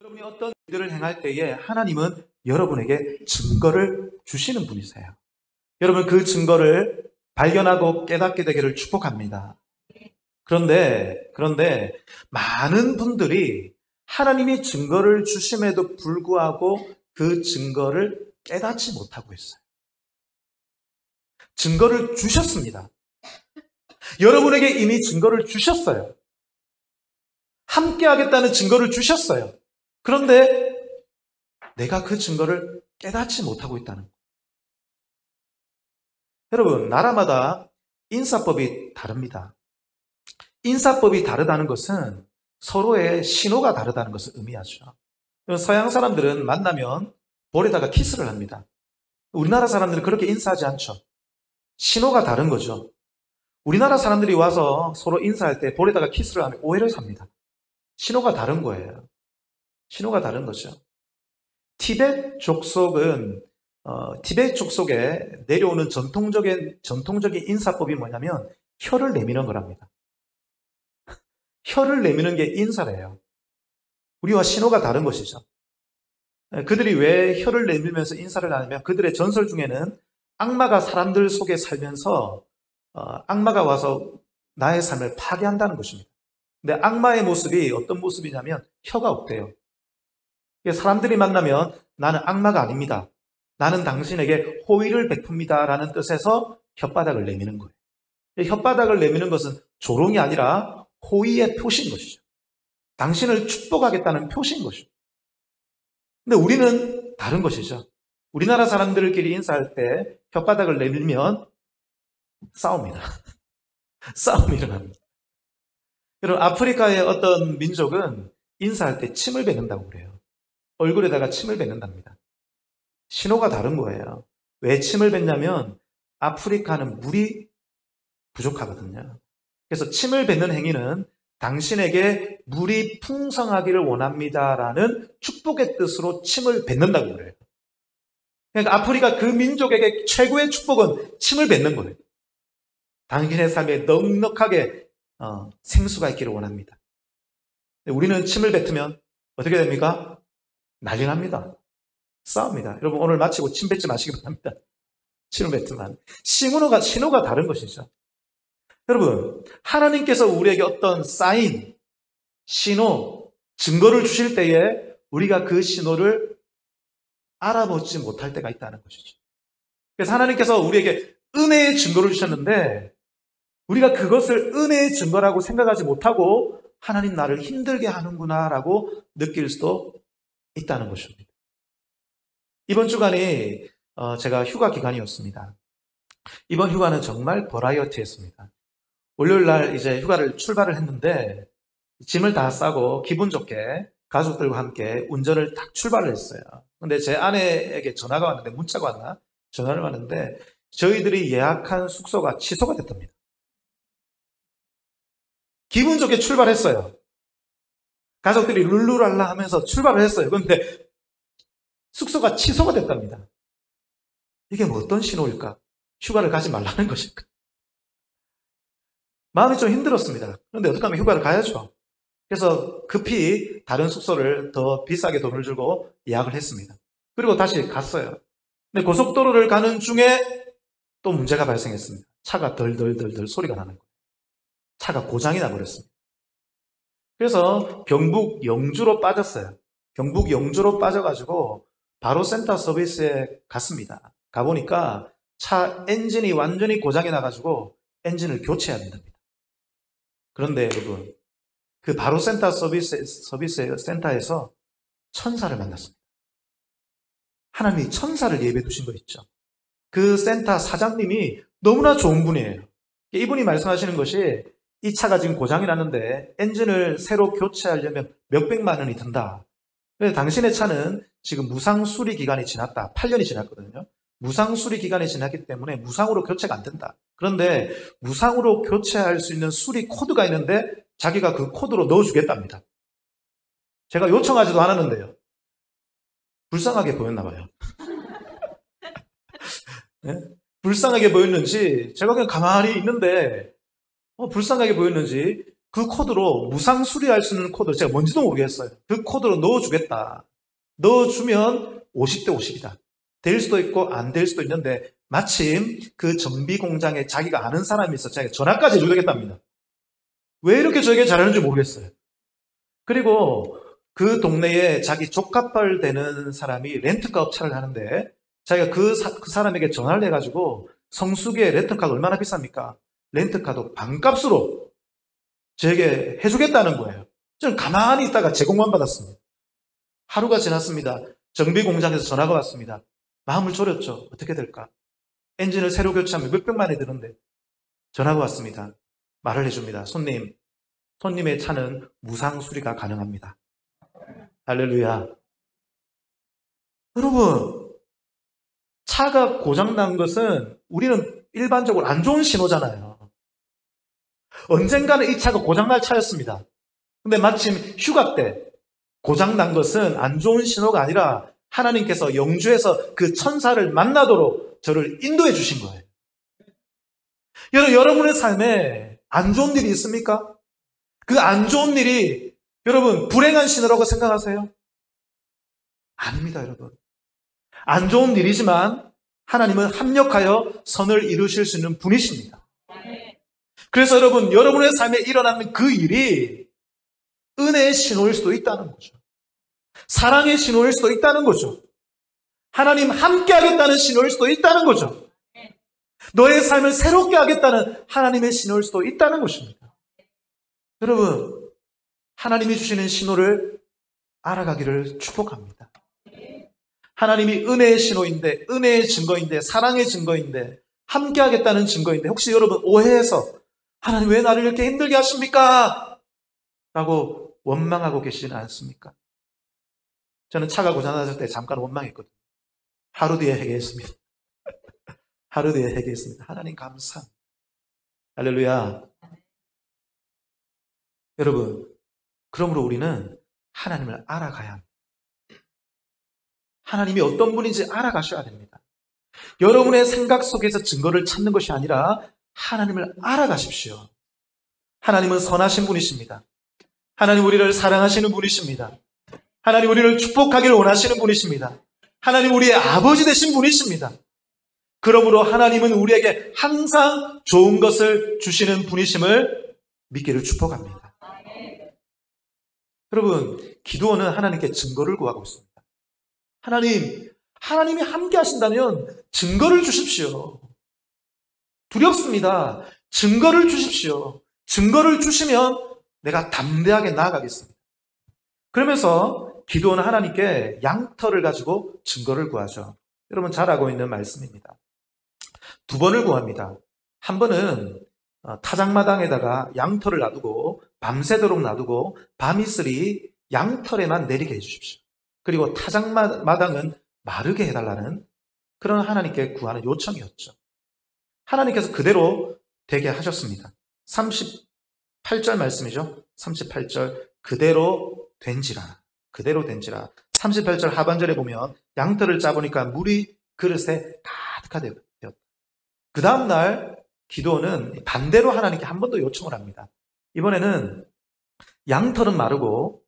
여러분이 어떤 일들을 행할 때에 하나님은 여러분에게 증거를 주시는 분이세요. 여러분 그 증거를 발견하고 깨닫게 되기를 축복합니다. 그런데 많은 분들이 하나님이 증거를 주심에도 불구하고 그 증거를 깨닫지 못하고 있어요. 증거를 주셨습니다. 여러분에게 이미 증거를 주셨어요. 함께 하겠다는 증거를 주셨어요. 그런데 내가 그 증거를 깨닫지 못하고 있다는 거예요. 여러분, 나라마다 인사법이 다릅니다. 인사법이 다르다는 것은 서로의 신호가 다르다는 것을 의미하죠. 서양 사람들은 만나면 볼에다가 키스를 합니다. 우리나라 사람들은 그렇게 인사하지 않죠. 신호가 다른 거죠. 우리나라 사람들이 와서 서로 인사할 때 볼에다가 키스를 하면 오해를 삽니다. 신호가 다른 거예요. 신호가 다른 거죠. 티벳 족속은 티벳 족속에 내려오는 전통적인 인사법이 뭐냐면 혀를 내미는 거랍니다. 혀를 내미는 게 인사래요. 우리와 신호가 다른 것이죠. 그들이 왜 혀를 내밀면서 인사를 하냐면 그들의 전설 중에는 악마가 사람들 속에 살면서 악마가 와서 나의 삶을 파괴한다는 것입니다. 근데 악마의 모습이 어떤 모습이냐면 혀가 없대요. 사람들이 만나면 나는 악마가 아닙니다. 나는 당신에게 호의를 베풉니다. 라는 뜻에서 혓바닥을 내미는 거예요. 혓바닥을 내미는 것은 조롱이 아니라 호의의 표시인 것이죠. 당신을 축복하겠다는 표시인 것이죠. 근데 우리는 다른 것이죠. 우리나라 사람들끼리 인사할 때 혓바닥을 내밀면 싸웁니다. 싸움이 일어납니다. 여러분, 아프리카의 어떤 민족은 인사할 때 침을 뱉는다고 그래요. 얼굴에다가 침을 뱉는답니다. 신호가 다른 거예요. 왜 침을 뱉냐면 아프리카는 물이 부족하거든요. 그래서 침을 뱉는 행위는 당신에게 물이 풍성하기를 원합니다라는 축복의 뜻으로 침을 뱉는다고 그래요. 그러니까 아프리카 그 민족에게 최고의 축복은 침을 뱉는 거예요. 당신의 삶에 넉넉하게 생수가 있기를 원합니다. 우리는 침을 뱉으면 어떻게 됩니까? 난리 납니다. 싸웁니다. 여러분 오늘 마치고 침 뱉지 마시기 바랍니다. 침을 뱉으면 신호가 다른 것이죠. 여러분 하나님께서 우리에게 어떤 사인, 신호, 증거를 주실 때에 우리가 그 신호를 알아보지 못할 때가 있다는 것이죠. 그래서 하나님께서 우리에게 은혜의 증거를 주셨는데 우리가 그것을 은혜의 증거라고 생각하지 못하고 하나님 나를 힘들게 하는구나 라고 느낄 수도 있다는 것입니다. 이번 주간이 제가 휴가 기간이었습니다. 이번 휴가는 정말 버라이어티했습니다. 월요일 날 이제 휴가를 출발을 했는데 짐을 다 싸고 기분 좋게 가족들과 함께 운전을 딱 출발을 했어요. 근데 제 아내에게 전화가 왔는데 문자가 왔나? 전화를 왔는데 저희들이 예약한 숙소가 취소가 됐답니다. 기분 좋게 출발했어요. 가족들이 룰루랄라 하면서 출발을 했어요. 그런데 숙소가 취소가 됐답니다. 이게 뭐 어떤 신호일까? 휴가를 가지 말라는 것일까? 마음이 좀 힘들었습니다. 그런데 어떻게 하면 휴가를 가야죠. 그래서 급히 다른 숙소를 더 비싸게 돈을 주고 예약을 했습니다. 그리고 다시 갔어요. 근데 고속도로를 가는 중에 또 문제가 발생했습니다. 차가 덜덜덜덜 소리가 나는 거예요. 차가 고장이 나버렸습니다. 그래서 경북 영주로 빠졌어요. 경북 영주로 빠져가지고 바로 센터 서비스에 갔습니다. 가보니까 차 엔진이 완전히 고장이 나가지고 엔진을 교체해야 된답니다. 그런데 여러분, 그 바로 센터 서비스 센터에서 천사를 만났습니다. 하나님이 천사를 예배해 두신 거 있죠. 그 센터 사장님이 너무나 좋은 분이에요. 이분이 말씀하시는 것이 이 차가 지금 고장이 났는데 엔진을 새로 교체하려면 몇백만 원이 든다. 그래서 당신의 차는 지금 무상 수리 기간이 지났다. 8년이 지났거든요. 무상 수리 기간이 지났기 때문에 무상으로 교체가 안 된다. 그런데 무상으로 교체할 수 있는 수리 코드가 있는데 자기가 그 코드로 넣어주겠답니다. 제가 요청하지도 않았는데요. 불쌍하게 보였나 봐요. 네? 불쌍하게 보였는지 제가 그냥 가만히 있는데 불쌍하게 보였는지 그 코드로 무상 수리할 수 있는 코드를 제가 뭔지도 모르겠어요. 그 코드로 넣어주겠다. 넣어주면 50대 50이다. 될 수도 있고 안 될 수도 있는데 마침 그 정비 공장에 자기가 아는 사람이 있어 자기가 전화까지 해주겠답니다. 왜 이렇게 저에게 잘하는지 모르겠어요. 그리고 그 동네에 자기 조카뻘 되는 사람이 렌트카 업체를 하는데 자기가 그 사람에게 전화를 해가지고 성수기에 렌트카가 얼마나 비쌉니까? 렌트카도 반값으로 저에게 해주겠다는 거예요. 저는 가만히 있다가 제공만 받았습니다. 하루가 지났습니다. 정비 공장에서 전화가 왔습니다. 마음을 졸였죠. 어떻게 될까? 엔진을 새로 교체하면 몇백만이 드는데 전화가 왔습니다. 말을 해줍니다. 손님의 차는 무상 수리가 가능합니다. 할렐루야. 여러분, 차가 고장난 것은 우리는 일반적으로 안 좋은 신호잖아요. 언젠가는 이 차가 고장날 차였습니다. 근데 마침 휴가 때 고장난 것은 안 좋은 신호가 아니라 하나님께서 영주에서 그 천사를 만나도록 저를 인도해 주신 거예요. 여러분의 삶에 안 좋은 일이 있습니까? 그 안 좋은 일이 여러분 불행한 신호라고 생각하세요? 아닙니다, 여러분. 안 좋은 일이지만 하나님은 합력하여 선을 이루실 수 있는 분이십니다. 그래서 여러분의 삶에 일어나는 그 일이 은혜의 신호일 수도 있다는 거죠. 사랑의 신호일 수도 있다는 거죠. 하나님 함께 하겠다는 신호일 수도 있다는 거죠. 너의 삶을 새롭게 하겠다는 하나님의 신호일 수도 있다는 것입니다. 여러분, 하나님이 주시는 신호를 알아가기를 축복합니다. 하나님이 은혜의 신호인데, 은혜의 증거인데, 사랑의 증거인데, 함께 하겠다는 증거인데, 혹시 여러분 오해해서 하나님 왜 나를 이렇게 힘들게 하십니까? 라고 원망하고 계시지는 않습니까? 저는 차가 고장났을 때 잠깐 원망했거든요. 하루 뒤에 회개했습니다. 하루 뒤에 회개했습니다. 하나님 감사합니다. 할렐루야. 여러분, 그러므로 우리는 하나님을 알아가야 합니다. 하나님이 어떤 분인지 알아가셔야 됩니다. 여러분의 생각 속에서 증거를 찾는 것이 아니라 하나님을 알아가십시오. 하나님은 선하신 분이십니다. 하나님 우리를 사랑하시는 분이십니다. 하나님 우리를 축복하기를 원하시는 분이십니다. 하나님 우리의 아버지 되신 분이십니다. 그러므로 하나님은 우리에게 항상 좋은 것을 주시는 분이심을 믿기를 축복합니다. 여러분, 기도원은 하나님께 증거를 구하고 있습니다. 하나님이 함께 하신다면 증거를 주십시오. 두렵습니다. 증거를 주십시오. 증거를 주시면 내가 담대하게 나아가겠습니다. 그러면서 기도원은 하나님께 양털을 가지고 증거를 구하죠. 여러분 잘 알고 있는 말씀입니다. 두 번을 구합니다. 한 번은 타작마당에다가 양털을 놔두고 밤새도록 놔두고 밤이슬이 양털에만 내리게 해주십시오. 그리고 타작마당은 마르게 해달라는 그런 하나님께 구하는 요청이었죠. 하나님께서 그대로 되게 하셨습니다. 38절 말씀이죠. 38절 그대로 된지라. 그대로 된지라. 38절 하반절에 보면 양털을 짜보니까 물이 그릇에 가득하게 되었다. 그 다음날 기도는 반대로 하나님께 한 번 더 요청을 합니다. 이번에는 양털은 마르고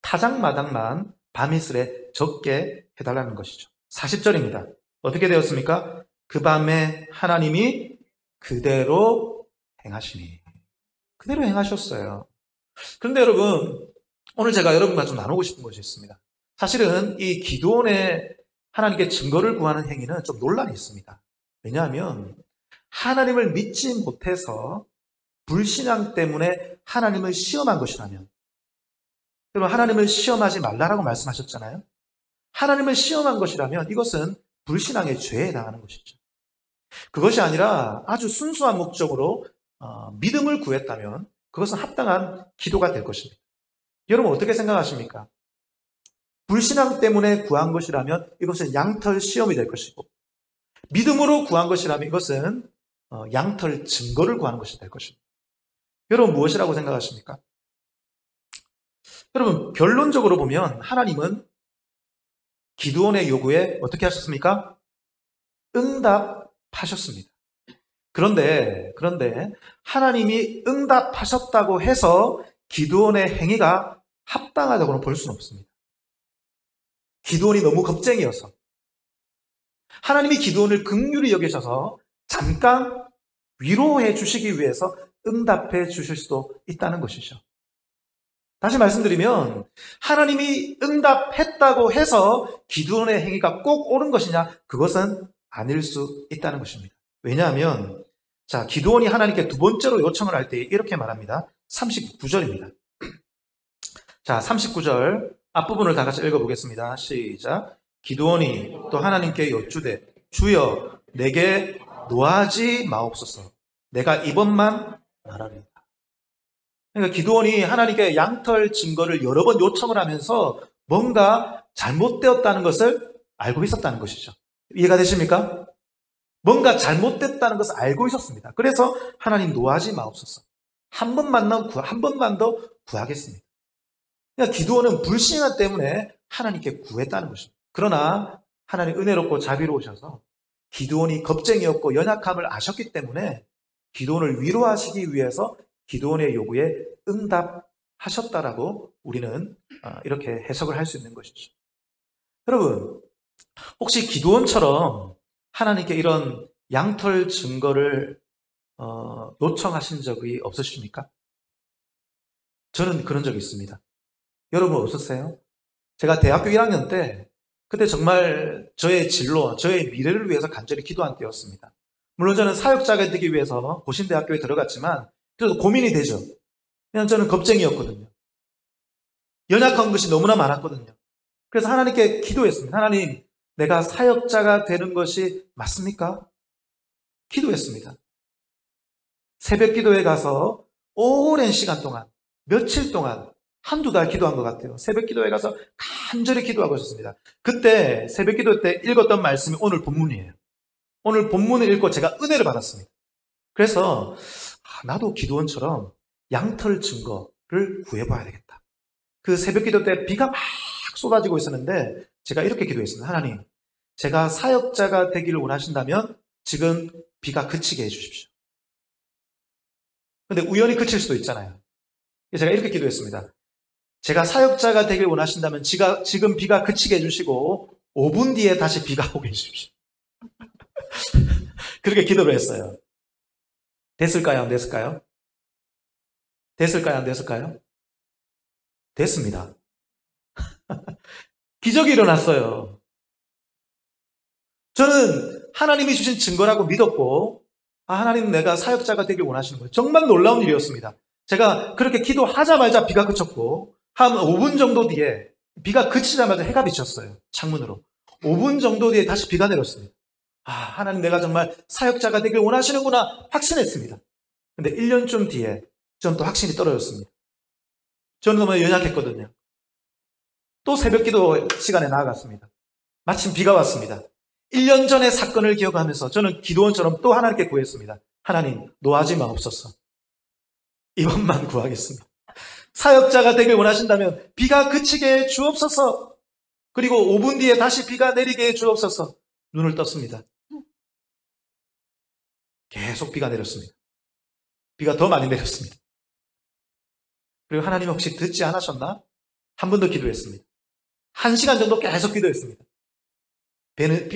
타작마당만 밤이슬에 적게 해달라는 것이죠. 40절입니다. 어떻게 되었습니까? 그 밤에 하나님이 그대로 행하시니. 그대로 행하셨어요. 그런데 여러분, 오늘 제가 여러분과 좀 나누고 싶은 것이 있습니다. 사실은 이 기도원의 하나님께 증거를 구하는 행위는 좀 논란이 있습니다. 왜냐하면 하나님을 믿지 못해서 불신앙 때문에 하나님을 시험한 것이라면, 여러분 하나님을 시험하지 말라라고 말씀하셨잖아요. 하나님을 시험한 것이라면 이것은 불신앙의 죄에 해당하는 것이죠. 그것이 아니라 아주 순수한 목적으로 믿음을 구했다면 그것은 합당한 기도가 될 것입니다. 여러분 어떻게 생각하십니까? 불신앙 때문에 구한 것이라면 이것은 양털 시험이 될 것이고, 믿음으로 구한 것이라면 이것은 양털 증거를 구하는 것이 될 것입니다. 여러분 무엇이라고 생각하십니까? 여러분 결론적으로 보면 하나님은 기드온의 요구에 어떻게 하셨습니까? 응답하셨습니다. 그런데 하나님이 응답하셨다고 해서 기드온의 행위가 합당하다고는 볼 수는 없습니다. 기드온이 너무 겁쟁이여서 하나님이 기드온을 긍휼히 여기셔서 잠깐 위로해 주시기 위해서 응답해 주실 수도 있다는 것이죠. 다시 말씀드리면 하나님이 응답했다고 해서 기드온의 행위가 꼭 옳은 것이냐? 그것은 아닐 수 있다는 것입니다. 왜냐하면 기드온이 하나님께 두 번째로 요청을 할 때 이렇게 말합니다. 39절입니다. 39절 앞부분을 다 같이 읽어보겠습니다. 시작. 기드온이 또 하나님께 여쭈되 주여 내게 노하지 마옵소서. 내가 이번만 말하리이다. 그러니까 기드온이 하나님께 양털 증거를 여러 번 요청을 하면서 뭔가 잘못되었다는 것을 알고 있었다는 것이죠. 이해가 되십니까? 뭔가 잘못됐다는 것을 알고 있었습니다. 그래서 하나님 노하지 마옵소서. 한 번만 더 구하겠습니다. 그러니까 기드온은 불신앙 때문에 하나님께 구했다는 것입니다. 그러나 하나님 은혜롭고 자비로우셔서 기드온이 겁쟁이였고 연약함을 아셨기 때문에 기드온을 위로하시기 위해서 기드온의 요구에 응답하셨다라고 우리는 이렇게 해석을 할 수 있는 것이죠. 여러분, 혹시 기드온처럼 하나님께 이런 양털 증거를 요청하신 적이 없으십니까? 저는 그런 적이 있습니다. 여러분 없었어요? 제가 대학교 1학년 때 그때 정말 저의 진로, 저의 미래를 위해서 간절히 기도한 때였습니다. 물론 저는 사역자가 되기 위해서 고신대학교에 들어갔지만 그래도 고민이 되죠. 그냥 저는 겁쟁이였거든요. 연약한 것이 너무나 많았거든요. 그래서 하나님께 기도했습니다. 하나님, 내가 사역자가 되는 것이 맞습니까? 기도했습니다. 새벽 기도에 가서 오랜 시간 동안, 며칠 동안, 한두 달 기도한 것 같아요. 새벽 기도에 가서 간절히 기도하고 있었습니다. 그때 새벽 기도 때 읽었던 말씀이 오늘 본문이에요. 오늘 본문을 읽고 제가 은혜를 받았습니다. 그래서 나도 기드온처럼 양털 증거를 구해봐야 되겠다. 그 새벽 기도 때 비가 막 쏟아지고 있었는데 제가 이렇게 기도했습니다. 하나님, 제가 사역자가 되기를 원하신다면 지금 비가 그치게 해주십시오. 근데 우연히 그칠 수도 있잖아요. 제가 이렇게 기도했습니다. 제가 사역자가 되길 원하신다면 지금 비가 그치게 해주시고 5분 뒤에 다시 비가 오게 해주십시오. 그렇게 기도를 했어요. 됐을까요? 안 됐을까요? 됐을까요? 안 됐을까요? 됐습니다. 기적이 일어났어요. 저는 하나님이 주신 증거라고 믿었고 하나님 내가 사역자가 되길 원하시는 거예요. 정말 놀라운 일이었습니다. 제가 그렇게 기도하자마자 비가 그쳤고 한 5분 정도 뒤에 비가 그치자마자 해가 비쳤어요. 창문으로. 5분 정도 뒤에 다시 비가 내렸습니다. 하나님 내가 정말 사역자가 되길 원하시는구나 확신했습니다. 근데 1년쯤 뒤에 저는 또 확신이 떨어졌습니다. 저는 너무 연약했거든요. 또 새벽 기도 시간에 나아갔습니다. 마침 비가 왔습니다. 1년 전의 사건을 기억하면서 저는 기드온처럼 또 하나님께 구했습니다. 하나님, 노하지 마옵소서. 이번만 구하겠습니다. 사역자가 되길 원하신다면 비가 그치게 해 주옵소서. 그리고 5분 뒤에 다시 비가 내리게 해 주옵소서. 눈을 떴습니다. 계속 비가 내렸습니다. 비가 더 많이 내렸습니다. 그리고 하나님 혹시 듣지 않으셨나? 한 번 더 기도했습니다. 1시간 정도 계속 기도했습니다.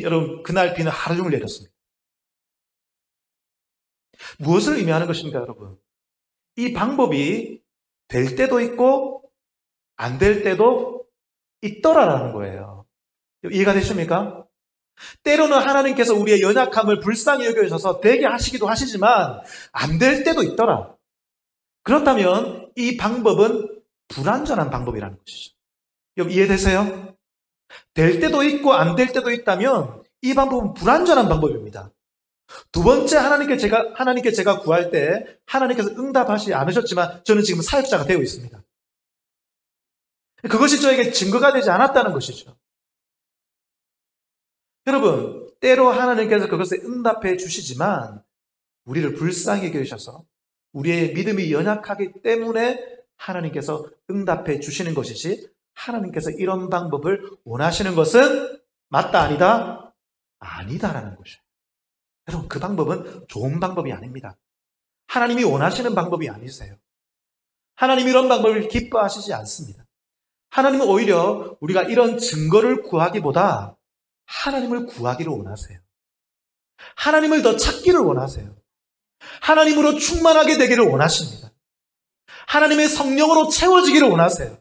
여러분, 그날 비는 하루 종일 내렸습니다. 무엇을 의미하는 것입니까, 여러분? 이 방법이 될 때도 있고 안 될 때도 있더라라는 거예요. 이해가 되십니까? 때로는 하나님께서 우리의 연약함을 불쌍히 여겨주셔서 되게 하시기도 하시지만 안 될 때도 있더라. 그렇다면 이 방법은 불완전한 방법이라는 것이죠. 여러분 이해되세요? 될 때도 있고 안 될 때도 있다면 이 방법은 불완전한 방법입니다. 두 번째 하나님께 제가 구할 때 하나님께서 응답하시지 않으셨지만 저는 지금 사역자가 되어 있습니다. 그것이 저에게 증거가 되지 않았다는 것이죠. 여러분, 때로 하나님께서 그것에 응답해 주시지만 우리를 불쌍히 여기셔서 우리의 믿음이 연약하기 때문에 하나님께서 응답해 주시는 것이지 하나님께서 이런 방법을 원하시는 것은 맞다 아니다? 아니다라는 것이에요. 여러분, 그 방법은 좋은 방법이 아닙니다. 하나님이 원하시는 방법이 아니세요. 하나님이 이런 방법을 기뻐하시지 않습니다. 하나님은 오히려 우리가 이런 증거를 구하기보다 하나님을 구하기를 원하세요. 하나님을 더 찾기를 원하세요. 하나님으로 충만하게 되기를 원하십니다. 하나님의 성령으로 채워지기를 원하세요.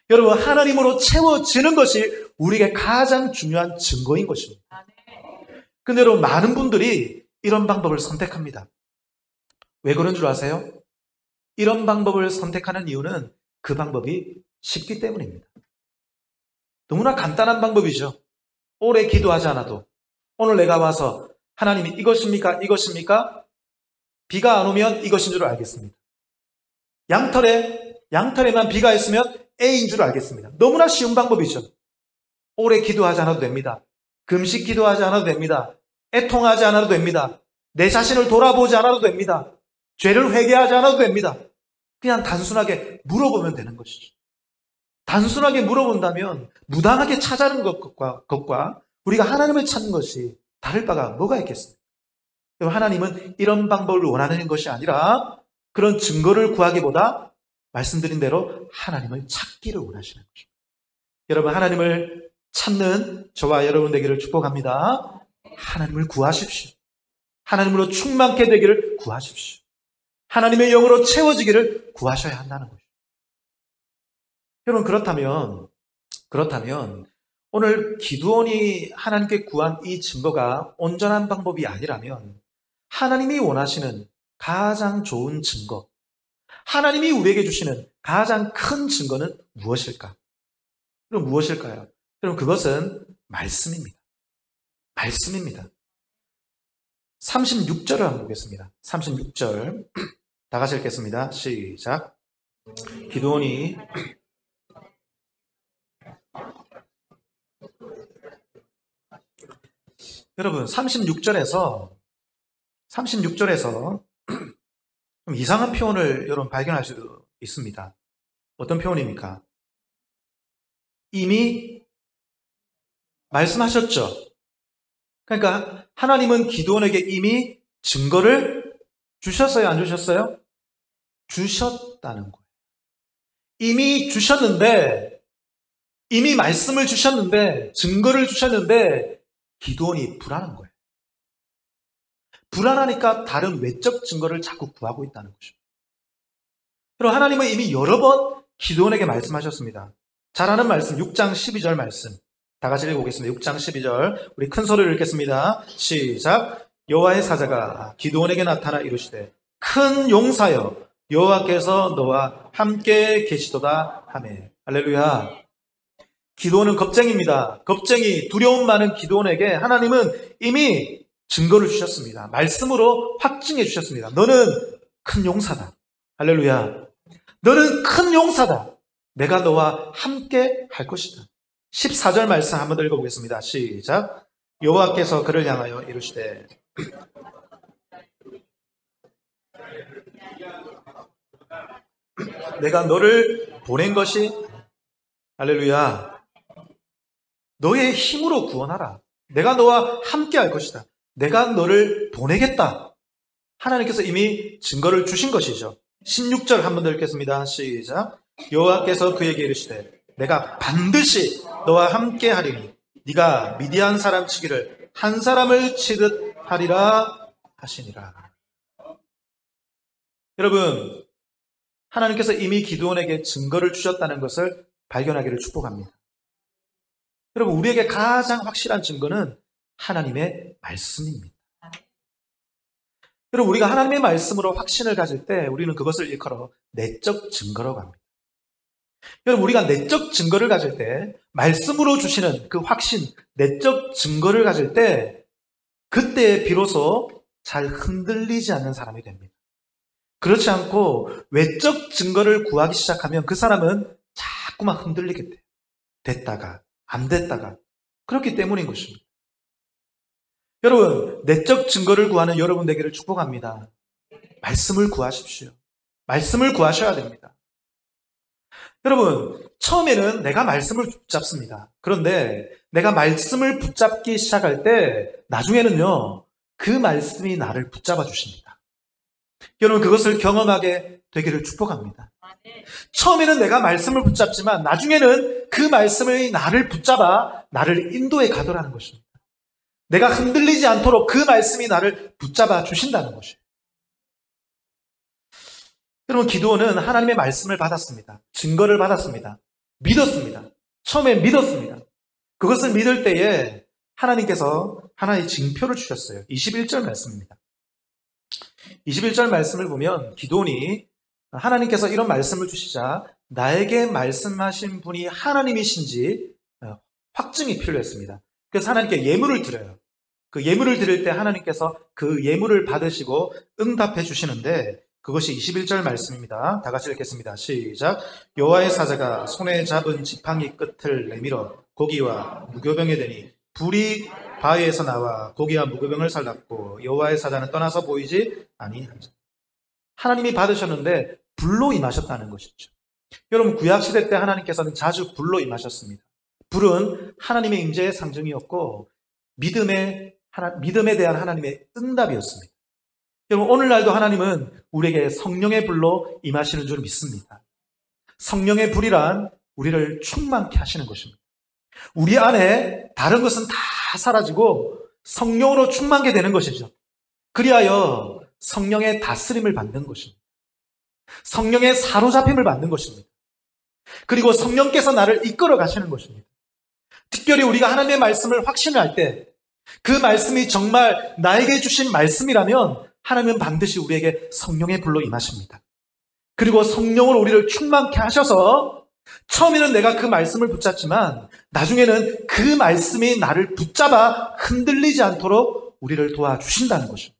여러분, 하나님으로 채워지는 것이 우리에게 가장 중요한 증거인 것입니다. 근데 여러분, 많은 분들이 이런 방법을 선택합니다. 왜 그런 줄 아세요? 이런 방법을 선택하는 이유는 그 방법이 쉽기 때문입니다. 너무나 간단한 방법이죠. 오래 기도하지 않아도 오늘 내가 와서 하나님이 이것입니까? 이것입니까? 비가 안 오면 이것인 줄 알겠습니다. 양털에만 비가 있으면 A인 줄 알겠습니다. 너무나 쉬운 방법이죠. 오래 기도하지 않아도 됩니다. 금식 기도하지 않아도 됩니다. 애통하지 않아도 됩니다. 내 자신을 돌아보지 않아도 됩니다. 죄를 회개하지 않아도 됩니다. 그냥 단순하게 물어보면 되는 것이죠. 단순하게 물어본다면 무당하게 찾아는 것과 우리가 하나님을 찾는 것이 다를 바가 뭐가 있겠습니까? 하나님은 이런 방법을 원하는 것이 아니라 그런 증거를 구하기보다 말씀드린 대로 하나님을 찾기를 원하시는 것입니다. 여러분, 하나님을 찾는 저와 여러분 되기를 축복합니다. 하나님을 구하십시오. 하나님으로 충만케 되기를 구하십시오. 하나님의 영으로 채워지기를 구하셔야 한다는 것입니다. 여러분, 그렇다면 오늘 기드온이 하나님께 구한 이 증거가 온전한 방법이 아니라면 하나님이 원하시는 가장 좋은 증거, 하나님이 우리에게 주시는 가장 큰 증거는 무엇일까? 그럼 무엇일까요? 여러분, 그것은 말씀입니다. 말씀입니다. 36절을 한번 보겠습니다. 36절 다 같이 읽겠습니다. 시작. 기드온이 여러분, 36절에서 좀 이상한 표현을 여러분 발견할 수도 있습니다. 어떤 표현입니까? 이미 말씀하셨죠. 그러니까 하나님은 기드온에게 이미 증거를 주셨어요, 안 주셨어요? 주셨다는 거예요. 이미 주셨는데, 이미 말씀을 주셨는데, 증거를 주셨는데 기드온이 불안한 거예요. 불안하니까 다른 외적 증거를 자꾸 구하고 있다는 것입니다. 그리고 하나님은 이미 여러 번 기드온에게 말씀하셨습니다. 잘 아는 말씀, 6장 12절 말씀. 다 같이 읽어보겠습니다. 6장 12절. 우리 큰 소리로 읽겠습니다. 시작. 여호와의 사자가 기드온에게 나타나 이르시되 큰 용사여 여호와께서 너와 함께 계시도다 하매. 할렐루야. 기드온은 겁쟁이입니다. 겁쟁이, 두려움 많은 기드온에게 하나님은 이미 증거를 주셨습니다. 말씀으로 확증해 주셨습니다. 너는 큰 용사다. 할렐루야. 너는 큰 용사다. 내가 너와 함께 할 것이다. 14절 말씀 한번 더 읽어보겠습니다. 시작. 여호와께서 그를 향하여 이르시되 내가 너를 보낸 것이 할렐루야. 너의 힘으로 구원하라. 내가 너와 함께 할 것이다. 내가 너를 보내겠다. 하나님께서 이미 증거를 주신 것이죠. 16절 한번 더 읽겠습니다. 시작. 여호와께서 그에게 이르시되 내가 반드시 너와 함께 하리니 네가 미디안 사람 치기를 한 사람을 치듯 하리라 하시니라. 여러분, 하나님께서 이미 기드온에게 증거를 주셨다는 것을 발견하기를 축복합니다. 여러분, 우리에게 가장 확실한 증거는 하나님의 말씀입니다. 여러분, 우리가 하나님의 말씀으로 확신을 가질 때 우리는 그것을 일컬어 내적 증거라고 합니다. 여러분, 우리가 내적 증거를 가질 때, 말씀으로 주시는 그 확신, 내적 증거를 가질 때 그때 비로소 잘 흔들리지 않는 사람이 됩니다. 그렇지 않고 외적 증거를 구하기 시작하면 그 사람은 자꾸만 흔들리게 돼요. 됐다가 안 됐다가. 그렇기 때문인 것입니다. 여러분, 내적 증거를 구하는 여러분 되기를 축복합니다. 말씀을 구하십시오. 말씀을 구하셔야 됩니다. 여러분, 처음에는 내가 말씀을 붙잡습니다. 그런데 내가 말씀을 붙잡기 시작할 때 나중에는요, 그 말씀이 나를 붙잡아 주십니다. 여러분, 그것을 경험하게 되기를 축복합니다. 처음에는 내가 말씀을 붙잡지만 나중에는 그 말씀이 나를 붙잡아 나를 인도해 가더라는 것입니다. 내가 흔들리지 않도록 그 말씀이 나를 붙잡아 주신다는 것이에요. 여러분, 기드온은 하나님의 말씀을 받았습니다. 증거를 받았습니다. 믿었습니다. 처음에 믿었습니다. 그것을 믿을 때에 하나님께서 하나의 징표를 주셨어요. 21절 말씀입니다. 21절 말씀을 보면 기드온이 하나님께서 이런 말씀을 주시자 나에게 말씀하신 분이 하나님이신지 확증이 필요했습니다. 그래서 하나님께 예물을 드려요. 그 예물을 드릴 때 하나님께서 그 예물을 받으시고 응답해 주시는데 그것이 21절 말씀입니다. 다 같이 읽겠습니다. 시작. 여호와의 사자가 손에 잡은 지팡이 끝을 내밀어 고기와 무교병에 대니 불이 바위에서 나와 고기와 무교병을 살랐고 여호와의 사자는 떠나서 보이지 아니한지라. 하나님이 받으셨는데 불로 임하셨다는 것이죠. 여러분, 구약시대 때 하나님께서는 자주 불로 임하셨습니다. 불은 하나님의 임재의 상징이었고 믿음에 대한 하나님의 응답이었습니다. 여러분, 오늘날도 하나님은 우리에게 성령의 불로 임하시는 줄 믿습니다. 성령의 불이란 우리를 충만케 하시는 것입니다. 우리 안에 다른 것은 다 사라지고 성령으로 충만케 되는 것이죠. 그리하여 성령의 다스림을 받는 것입니다. 성령의 사로잡힘을 받는 것입니다. 그리고 성령께서 나를 이끌어 가시는 것입니다. 특별히 우리가 하나님의 말씀을 확신할 때 그 말씀이 정말 나에게 주신 말씀이라면 하나님은 반드시 우리에게 성령의 불로 임하십니다. 그리고 성령으로 우리를 충만케 하셔서 처음에는 내가 그 말씀을 붙잡지만 나중에는 그 말씀이 나를 붙잡아 흔들리지 않도록 우리를 도와주신다는 것입니다.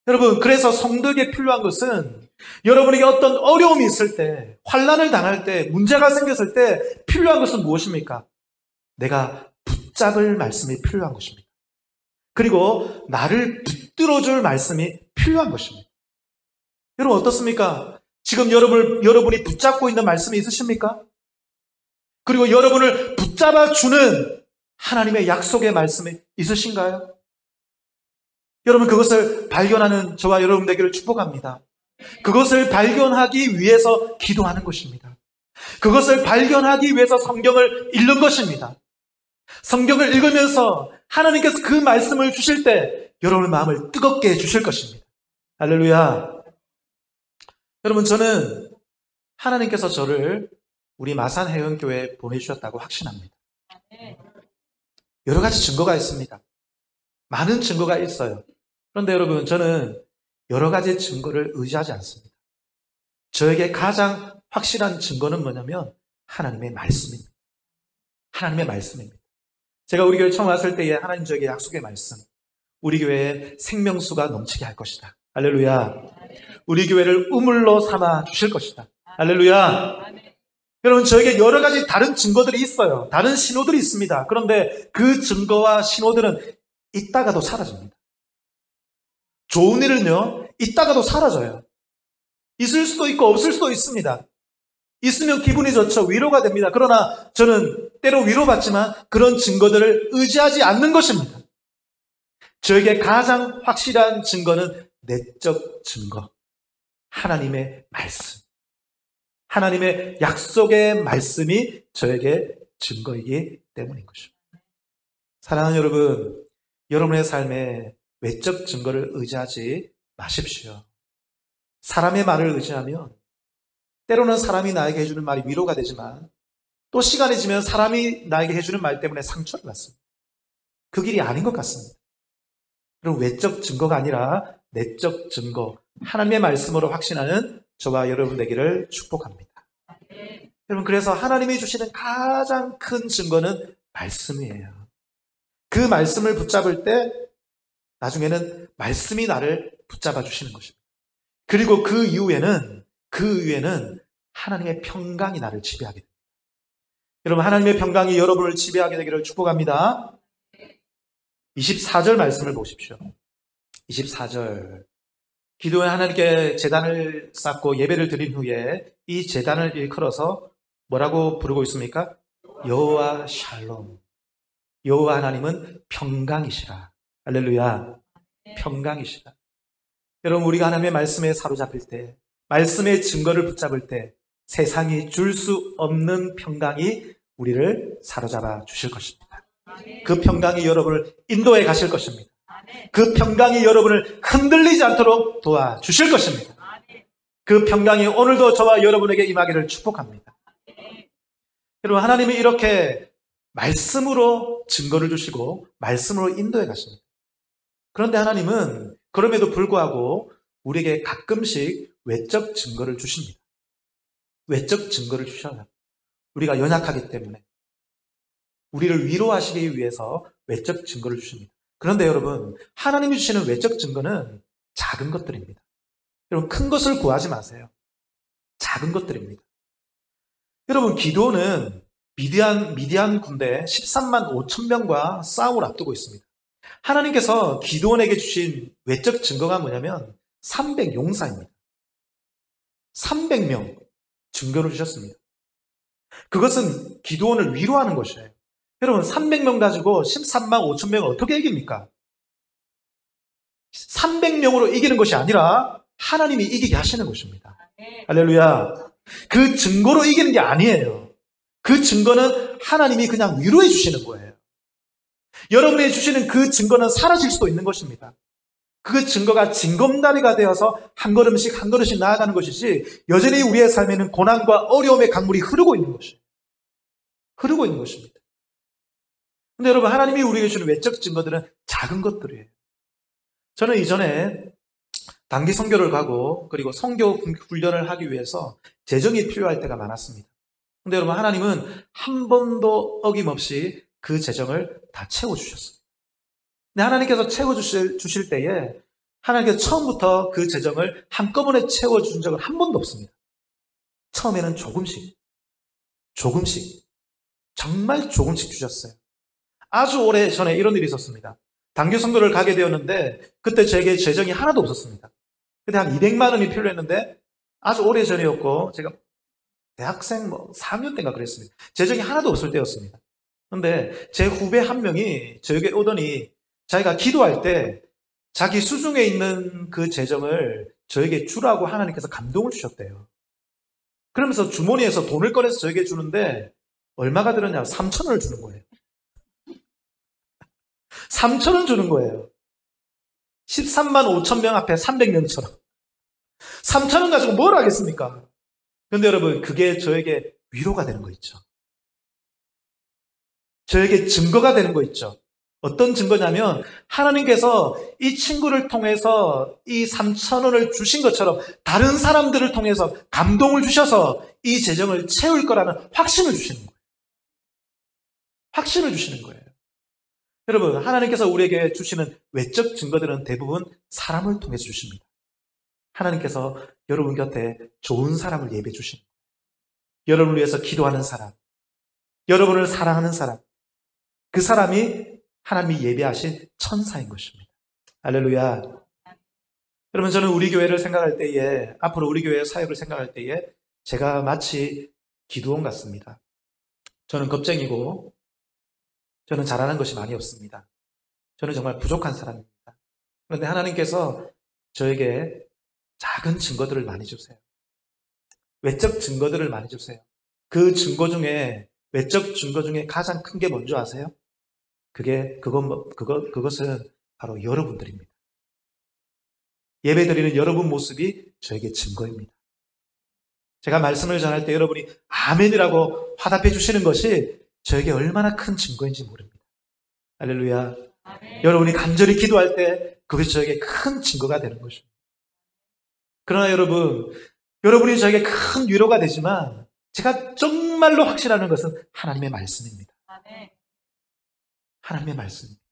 여러분, 그래서 성도에게 필요한 것은 여러분에게 어떤 어려움이 있을 때, 환난을 당할 때, 문제가 생겼을 때 필요한 것은 무엇입니까? 내가 붙잡을 말씀이 필요한 것입니다. 그리고 나를 붙들어줄 말씀이 필요한 것입니다. 여러분, 어떻습니까? 지금 여러분이 붙잡고 있는 말씀이 있으십니까? 그리고 여러분을 붙잡아주는 하나님의 약속의 말씀이 있으신가요? 여러분, 그것을 발견하는 저와 여러분 되기를 축복합니다. 그것을 발견하기 위해서 기도하는 것입니다. 그것을 발견하기 위해서 성경을 읽는 것입니다. 성경을 읽으면서 하나님께서 그 말씀을 주실 때 여러분의 마음을 뜨겁게 해주실 것입니다. 할렐루야. 여러분, 저는 하나님께서 저를 우리 마산해운교회에 보내주셨다고 확신합니다. 여러 가지 증거가 있습니다. 많은 증거가 있어요. 그런데 여러분, 저는 여러 가지 증거를 의지하지 않습니다. 저에게 가장 확실한 증거는 뭐냐면 하나님의 말씀입니다. 하나님의 말씀입니다. 제가 우리 교회 처음 왔을 때에 하나님 저에게 약속의 말씀, 우리 교회에 생명수가 넘치게 할 것이다. 할렐루야. 우리 교회를 우물로 삼아 주실 것이다. 할렐루야. 여러분, 저에게 여러 가지 다른 증거들이 있어요. 다른 신호들이 있습니다. 그런데 그 증거와 신호들은 있다가도 사라집니다. 좋은 일은요, 있다가도 사라져요. 있을 수도 있고 없을 수도 있습니다. 있으면 기분이 좋죠. 위로가 됩니다. 그러나 저는 때로 위로받지만 그런 증거들을 의지하지 않는 것입니다. 저에게 가장 확실한 증거는 내적 증거. 하나님의 말씀. 하나님의 약속의 말씀이 저에게 증거이기 때문인 것입니다. 사랑하는 여러분, 여러분의 삶에 외적 증거를 의지하지 마십시오. 사람의 말을 의지하면 때로는 사람이 나에게 해주는 말이 위로가 되지만 또 시간이 지면 사람이 나에게 해주는 말 때문에 상처를 받습니다. 그 길이 아닌 것 같습니다. 그럼 외적 증거가 아니라 내적 증거, 하나님의 말씀으로 확신하는 저와 여러분 되기를 축복합니다. 여러분, 그래서 하나님이 주시는 가장 큰 증거는 말씀이에요. 그 말씀을 붙잡을 때 나중에는 말씀이 나를 붙잡아 주시는 것입니다. 그리고 그 이후에는 하나님의 평강이 나를 지배하게 됩니다. 여러분, 하나님의 평강이 여러분을 지배하게 되기를 축복합니다. 24절 말씀을 보십시오. 24절. 기도에 하나님께 제단을 쌓고 예배를 드린 후에 이 제단을 일컬어서 뭐라고 부르고 있습니까? 여호와 샬롬. 여호와 하나님은 평강이시라. 할렐루야. 평강이시다. 여러분, 우리가 하나님의 말씀에 사로잡힐 때, 말씀의 증거를 붙잡을 때 세상이 줄 수 없는 평강이 우리를 사로잡아 주실 것입니다. 그 평강이 여러분을 인도해 가실 것입니다. 그 평강이 여러분을 흔들리지 않도록 도와주실 것입니다. 그 평강이 오늘도 저와 여러분에게 임하기를 축복합니다. 여러분, 하나님이 이렇게 말씀으로 증거를 주시고 말씀으로 인도해 가십니다. 그런데 하나님은 그럼에도 불구하고 우리에게 가끔씩 외적 증거를 주십니다. 외적 증거를 주셔요. 우리가 연약하기 때문에 우리를 위로하시기 위해서 외적 증거를 주십니다. 그런데 여러분, 하나님이 주시는 외적 증거는 작은 것들입니다. 여러분, 큰 것을 구하지 마세요. 작은 것들입니다. 여러분, 기드온은 미디안 군대 13만 5천 명과 싸움을 앞두고 있습니다. 하나님께서 기드온에게 주신 외적 증거가 뭐냐면 300용사입니다. 300명 증거를 주셨습니다. 그것은 기드온을 위로하는 것이에요. 여러분, 300명 가지고 13만 5천 명을 어떻게 이깁니까? 300명으로 이기는 것이 아니라 하나님이 이기게 하시는 것입니다. 할렐루야. 그 증거로 이기는 게 아니에요. 그 증거는 하나님이 그냥 위로해 주시는 거예요. 여러분이 주시는 그 증거는 사라질 수도 있는 것입니다. 그 증거가 징검다리가 되어서 한 걸음씩 한 걸음씩 나아가는 것이지 여전히 우리의 삶에는 고난과 어려움의 강물이 흐르고 있는 것이에요. 흐르고 있는 것입니다. 근데 여러분, 하나님이 우리에게 주는 외적 증거들은 작은 것들이에요. 저는 이전에 단기 선교를 가고 그리고 선교 훈련을 하기 위해서 재정이 필요할 때가 많았습니다. 근데 여러분, 하나님은 한 번도 어김없이 그 재정을 다 채워주셨습니다. 근데 하나님께서 채워주실 때에 하나님께서 처음부터 그 재정을 한꺼번에 채워준 적은 한 번도 없습니다. 처음에는 조금씩, 정말 조금씩 주셨어요. 아주 오래 전에 이런 일이 있었습니다. 단기 선교를 가게 되었는데 그때 제게 재정이 하나도 없었습니다. 그때 한 200만 원이 필요했는데 아주 오래 전이었고 제가 대학생 4학년 때인가 그랬습니다. 재정이 하나도 없을 때였습니다. 그런데 제 후배 한 명이 저에게 오더니 자기가 기도할 때 자기 수중에 있는 그 재정을 저에게 주라고 하나님께서 감동을 주셨대요. 그러면서 주머니에서 돈을 꺼내서 저에게 주는데 얼마가 들었냐? 3,000원을 주는 거예요. 3,000원 주는 거예요. 13만 5천 명 앞에 300명처럼. 3,000원 가지고 뭘 하겠습니까? 그런데 여러분, 그게 저에게 위로가 되는 거 있죠. 저에게 증거가 되는 거 있죠. 어떤 증거냐면 하나님께서 이 친구를 통해서 이 3,000원을 주신 것처럼 다른 사람들을 통해서 감동을 주셔서 이 재정을 채울 거라는 확신을 주시는 거예요. 확신을 주시는 거예요. 여러분, 하나님께서 우리에게 주시는 외적 증거들은 대부분 사람을 통해서 주십니다. 하나님께서 여러분 곁에 좋은 사람을 예배해 주시는 거예요. 여러분을 위해서 기도하는 사람, 여러분을 사랑하는 사람, 그 사람이 하나님이 예배하신 천사인 것입니다. 할렐루야. 여러분, 저는 우리 교회를 생각할 때에, 앞으로 우리 교회의 사역을 생각할 때에 제가 마치 기드온 같습니다. 저는 겁쟁이고 저는 잘하는 것이 많이 없습니다. 저는 정말 부족한 사람입니다. 그런데 하나님께서 저에게 작은 증거들을 많이 주세요. 외적 증거들을 많이 주세요. 그 증거 중에, 외적 증거 중에 가장 큰 게 뭔지 아세요? 그것은 바로 여러분들입니다. 예배드리는 여러분 모습이 저에게 증거입니다. 제가 말씀을 전할 때 여러분이 아멘이라고 화답해 주시는 것이 저에게 얼마나 큰 증거인지 모릅니다. 할렐루야. 여러분이 간절히 기도할 때 그것이 저에게 큰 증거가 되는 것입니다. 그러나 여러분이 저에게 큰 위로가 되지만 제가 정말로 확신하는 것은 하나님의 말씀입니다. 하나님의 말씀입니다.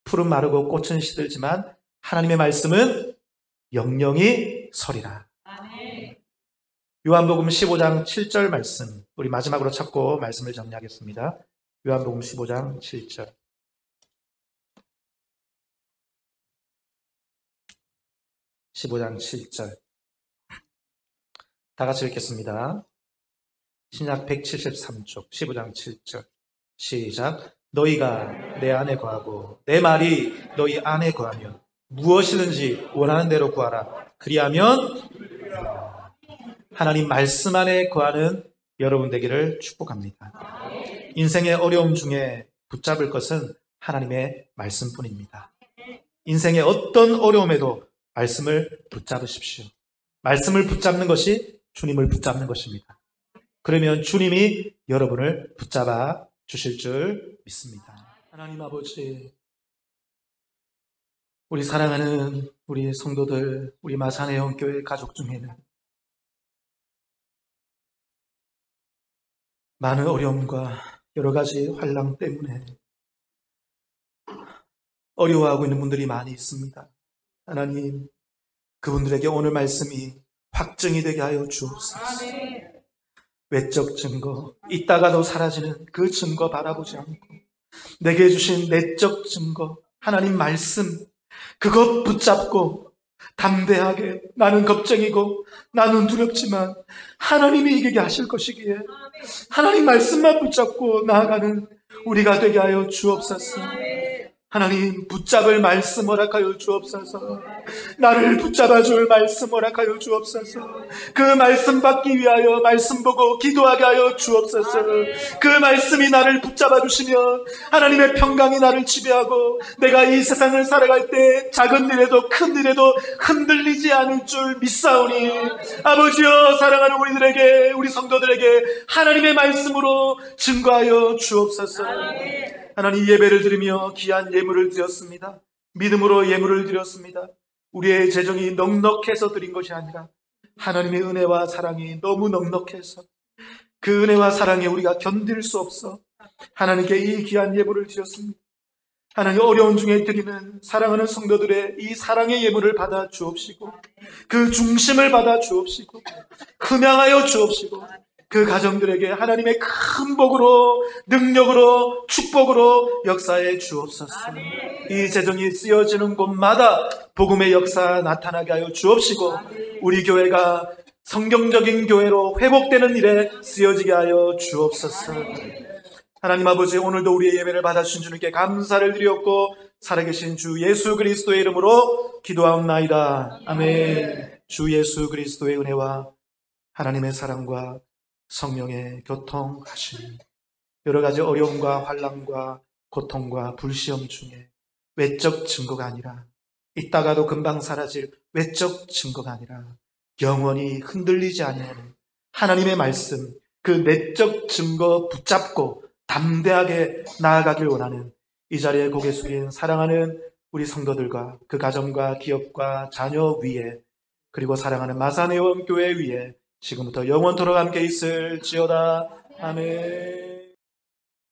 풀은 마르고 꽃은 시들지만 하나님의 말씀은 영영이 서리라. 요한복음 15장 7절 말씀, 우리 마지막으로 찾고 말씀을 정리하겠습니다. 요한복음 15장 7절. 다 같이 읽겠습니다. 신약 173쪽 15장 7절 시작. 너희가 내 안에 거하고 내 말이 너희 안에 거하면 무엇이든지 원하는 대로 구하라. 그리하면 하나님 말씀 안에 거하는 여러분 되기를 축복합니다. 인생의 어려움 중에 붙잡을 것은 하나님의 말씀뿐입니다. 인생의 어떤 어려움에도 말씀을 붙잡으십시오. 말씀을 붙잡는 것이 주님을 붙잡는 것입니다. 그러면 주님이 여러분을 붙잡아 주실 줄 믿습니다. 하나님 아버지, 우리 사랑하는 우리 성도들, 우리 마산의원교회 가족 중에는 많은 어려움과 여러 가지 환난 때문에 어려워하고 있는 분들이 많이 있습니다. 하나님, 그분들에게 오늘 말씀이 확증이 되게 하여 주옵소서. 외적 증거, 있다가도 사라지는 그 증거 바라보지 않고 내게 주신 내적 증거, 하나님 말씀, 그것 붙잡고 담대하게, 나는 겁쟁이고 나는 두렵지만 하나님이 이기게 하실 것이기에 하나님 말씀만 붙잡고 나아가는 우리가 되게 하여 주옵소서. 하나님, 붙잡을 말씀 허락하여 주옵소서. 나를 붙잡아줄 말씀 허락하여 주옵소서. 그 말씀 받기 위하여 말씀 보고 기도하게 하여 주옵소서. 그 말씀이 나를 붙잡아 주시면 하나님의 평강이 나를 지배하고 내가 이 세상을 살아갈 때 작은 일에도 큰 일에도 흔들리지 않을 줄 믿사오니 아버지여, 사랑하는 우리들에게, 우리 성도들에게 하나님의 말씀으로 증거하여 주옵소서. 하나님, 예배를 드리며 귀한 예물을 드렸습니다. 믿음으로 예물을 드렸습니다. 우리의 재정이 넉넉해서 드린 것이 아니라 하나님의 은혜와 사랑이 너무 넉넉해서 그 은혜와 사랑에 우리가 견딜 수 없어 하나님께 이 귀한 예물을 드렸습니다. 하나님, 어려운 중에 드리는 사랑하는 성도들의 이 사랑의 예물을 받아 주옵시고 그 중심을 받아 주옵시고 흠양하여 주옵시고 그 가정들에게 하나님의 큰 복으로, 능력으로, 축복으로 역사해 주옵소서. 이 재정이 쓰여지는 곳마다 복음의 역사 나타나게 하여 주옵시고 우리 교회가 성경적인 교회로 회복되는 일에 쓰여지게 하여 주옵소서. 하나님 아버지, 오늘도 우리의 예배를 받아주신 주님께 감사를 드렸고 살아계신 주 예수 그리스도의 이름으로 기도하옵나이다. 아멘. 주 예수 그리스도의 은혜와 하나님의 사랑과 성령의 교통하심, 여러 가지 어려움과 환난과 고통과 불시험 중에 외적 증거가 아니라, 있다가도 금방 사라질 외적 증거가 아니라 영원히 흔들리지 아니하는 하나님의 말씀, 그 내적 증거 붙잡고 담대하게 나아가길 원하는 이 자리에 고개 숙인 사랑하는 우리 성도들과 그 가정과 기업과 자녀 위에, 그리고 사랑하는 마산의원교회 위에 지금부터 영원토록 함께 있을지어다. 아멘.